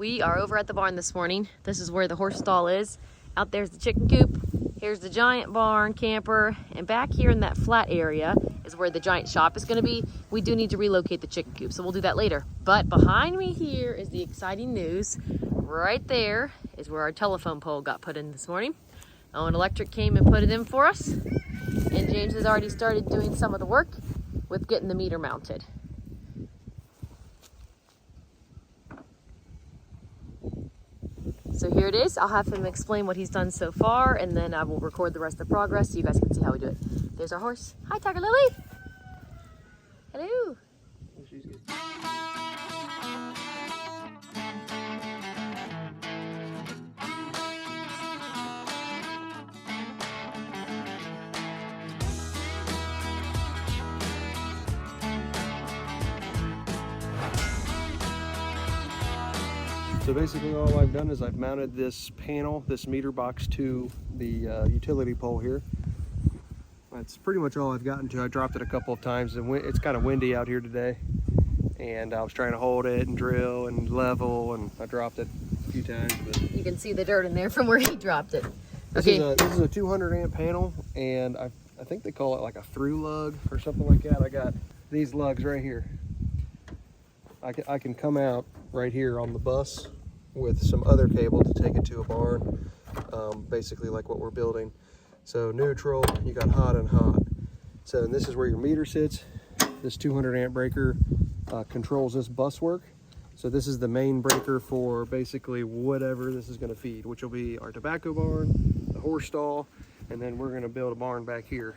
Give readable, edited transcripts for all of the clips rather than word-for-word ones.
We are over at the barn this morning. This is where the horse stall is. Out there's the chicken coop. Here's the giant barn camper. And back here in that flat area is where the giant shop is gonna be. We do need to relocate the chicken coop, so we'll do that later. But behind me here is the exciting news. Right there is where our telephone pole got put in this morning. Owen Electric came and put it in for us. And James has already started doing some of the work with getting the meter mounted. So here it is. I'll have him explain what he's done so far, and then I will record the rest of the progress so you guys can see how we do it. There's our horse. Hi, Tiger Lily. Hello. So basically all I've done is I've mounted this panel, this meter box, to the utility pole here. That's pretty much all I've gotten to. I dropped it a couple of times, and it's kind of windy out here today. And I was trying to hold it and drill and level, and I dropped it a few times. But you can see the dirt in there from where he dropped it. This is a 200 amp panel, and I think they call it like a through lug or something like that. I got these lugs right here. I can come out right here on the bus with some other cable to take it to a barn, basically like what we're building. So neutral, you got hot and hot. So this is where your meter sits. This 200 amp breaker controls this bus work. So this is the main breaker for basically whatever this is going to feed, which will be our tobacco barn, the horse stall, and then we're going to build a barn back here.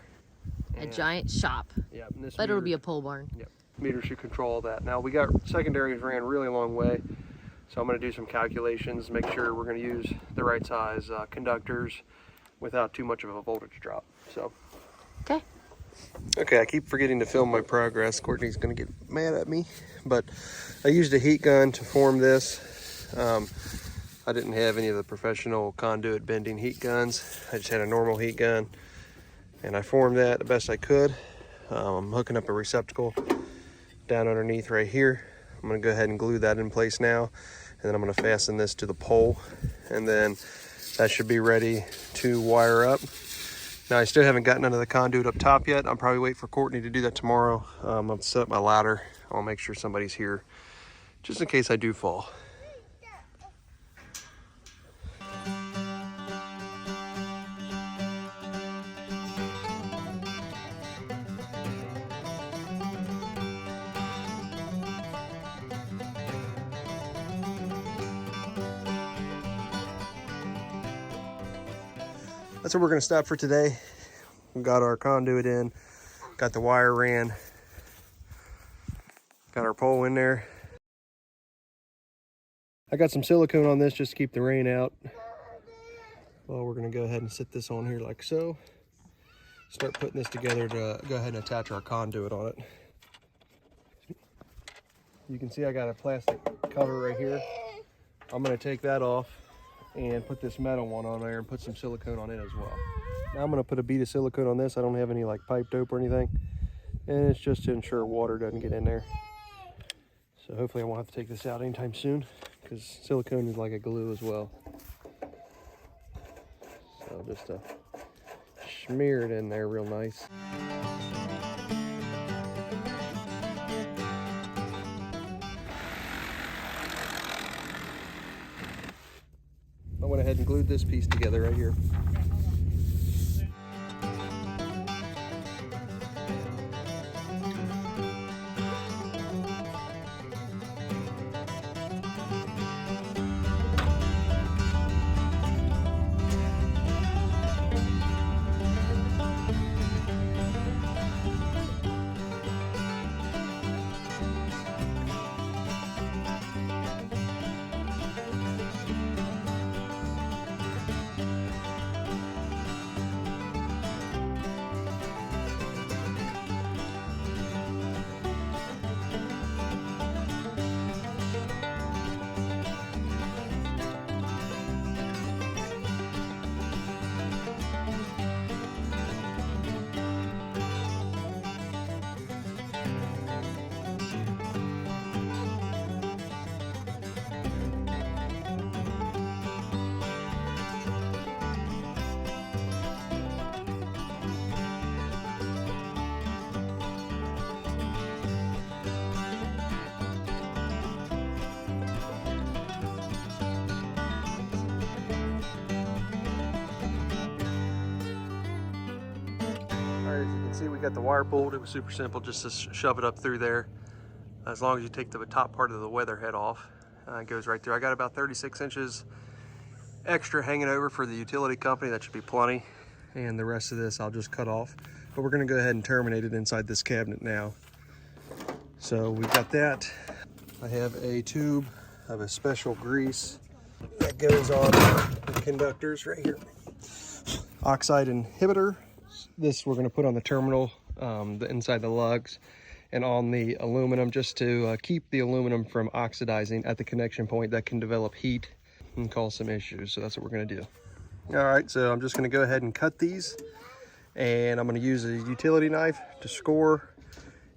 A giant shop. Yeah, but it'll be a pole barn. Yep. Meter should control all that. Now we got secondaries ran really long way, so I'm going to do some calculations, make sure we're going to use the right size conductors without too much of a voltage drop. So okay, I keep forgetting to film my progress. Courtney's going to get mad at me, but I used a heat gun to form this. I didn't have any of the professional conduit bending heat guns. I just had a normal heat gun, and I formed that the best I could. I'm hooking up a receptacle down underneath right here. I'm going to go ahead and glue that in place now, and then I'm going to fasten this to the pole, and then that should be ready to wire up. Now I still haven't gotten under the conduit up top yet. I'll probably wait for Courtney to do that tomorrow. I'll set up my ladder. I'll make sure somebody's here just in case I do fall. That's where we're going to stop for today. We got our conduit in, got the wire ran, got our pole in there. I got some silicone on this just to keep the rain out. Well, we're going to go ahead and sit this on here like so. Start putting this together to go ahead and attach our conduit on it. You can see I got a plastic cover right here. I'm going to take that off and put this metal one on there and put some silicone on it as well. Now I'm going to put a bead of silicone on this. I don't have any like pipe dope or anything, and it's just to ensure water doesn't get in there. So hopefully I won't have to take this out anytime soon, because silicone is like a glue as well. So just to smear it in there real nice. I went ahead and glued this piece together right here. see, we got the wire pulled. It was super simple, just to shove it up through there. As long as you take the top part of the weather head off, it goes right through. I got about 36 inches extra hanging over for the utility company. That should be plenty. And the rest of this I'll just cut off. But we're gonna go ahead and terminate it inside this cabinet now. So we've got that. I have a tube of a special grease that goes on the conductors right here. Oxide inhibitor. This we're gonna put on the terminal, inside the lugs and on the aluminum, just to keep the aluminum from oxidizing at the connection point that can develop heat and cause some issues. So that's what we're gonna do. All right, so I'm just gonna go ahead and cut these, and I'm gonna use a utility knife to score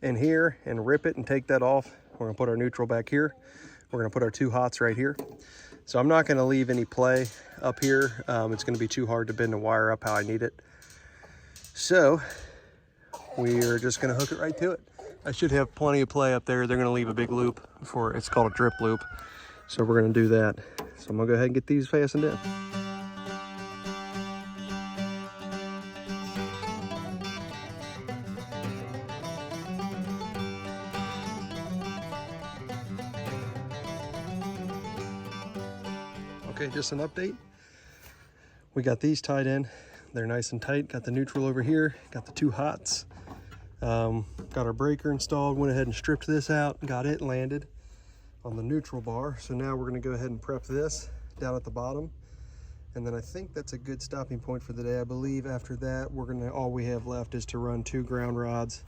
in here and rip it and take that off. We're gonna put our neutral back here. We're gonna put our 2 hots right here. So I'm not gonna leave any play up here. It's gonna be too hard to bend the wire up how I need it. So we're just gonna hook it right to it. I should have plenty of play up there. They're gonna leave a big loop for, it's called a drip loop. So we're gonna do that. So I'm gonna go ahead and get these fastened in. Okay, just an update. We got these tied in. They're nice and tight. Got the neutral over here. Got the 2 hots. Got our breaker installed. Went ahead and stripped this out. Got it landed on the neutral bar. So now we're gonna go ahead and prep this down at the bottom. And then I think that's a good stopping point for the day. I believe after that, all we have left is to run 2 ground rods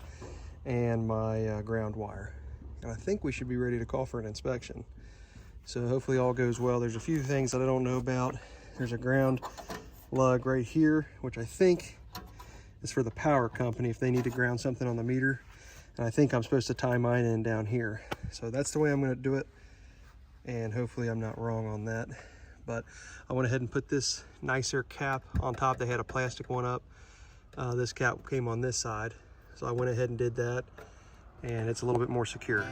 and my ground wire. And I think we should be ready to call for an inspection. So hopefully all goes well. There's a few things that I don't know about. There's a ground lug right here, which I think is for the power company if they need to ground something on the meter. And I think I'm supposed to tie mine in down here. So that's the way I'm gonna do it. And hopefully I'm not wrong on that. But I went ahead and put this nicer cap on top. They had a plastic one up. This cap came on this side. So I went ahead and did that. And it's a little bit more secure.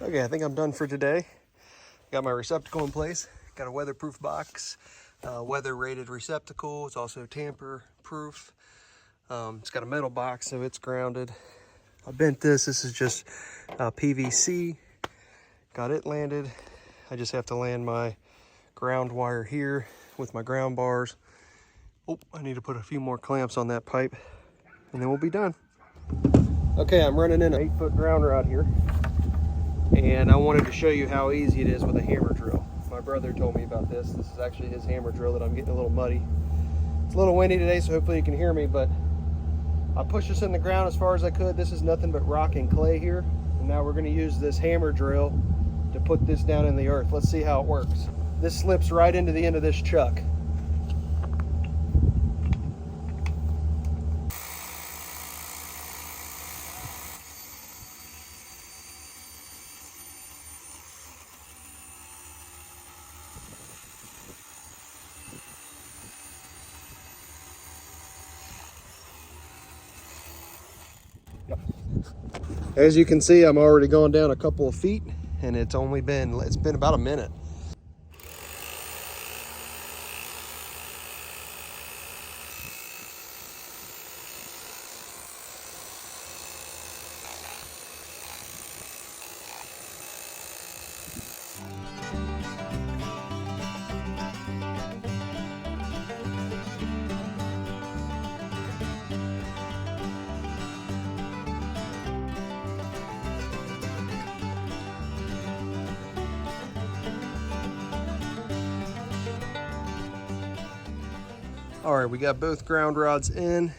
Okay, I think I'm done for today. Got my receptacle in place. Got a weatherproof box, weather rated receptacle. It's also tamper proof. It's got a metal box, so it's grounded. I bent this. This is just PVC. Got it landed. I just have to land my ground wire here with my ground bars. Oh, I need to put a few more clamps on that pipe, and then we'll be done. Okay, I'm running in an 8-foot ground rod here. And I wanted to show you how easy it is with a hammer drill. My brother told me about this. This is actually his hammer drill that I'm getting a little muddy. It's a little windy today, so hopefully you can hear me, but I pushed this in the ground as far as I could. This is nothing but rock and clay here. And now we're gonna use this hammer drill to put this down in the earth. Let's see how it works. This slips right into the end of this chuck. As you can see, I'm already going down a couple of feet, and it's been about a minute. All right, we got both ground rods in.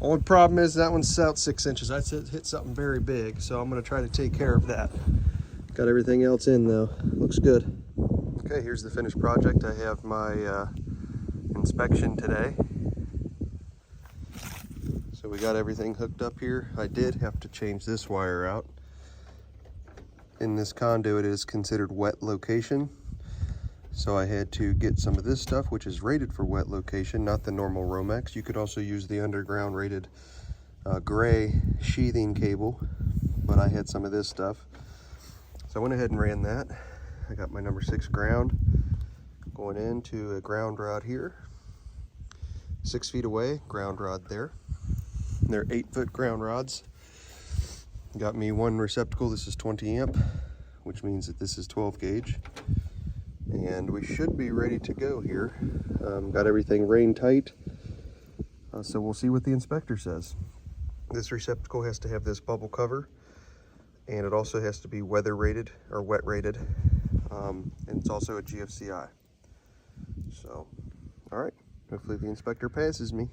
Only problem is that one's out 6 inches. I hit something very big, so I'm gonna try to take care of that. Got everything else in though, looks good. Okay, here's the finished project. I have my inspection today. So we got everything hooked up here. I did have to change this wire out. in this conduit is considered wet location. So I had to get some of this stuff, which is rated for wet location, not the normal Romex. You could also use the underground rated gray sheathing cable, but I had some of this stuff. So I went ahead and ran that. I got my number 6 ground going into a ground rod here. 6 feet away, ground rod there. They're 8-foot ground rods. Got me one receptacle. This is 20 amp, which means that this is 12 gauge. And we should be ready to go here. Got everything rain tight. So we'll see what the inspector says. This receptacle has to have this bubble cover, and it also has to be weather rated or wet rated. And it's also a GFCI. So, all right, hopefully the inspector passes me.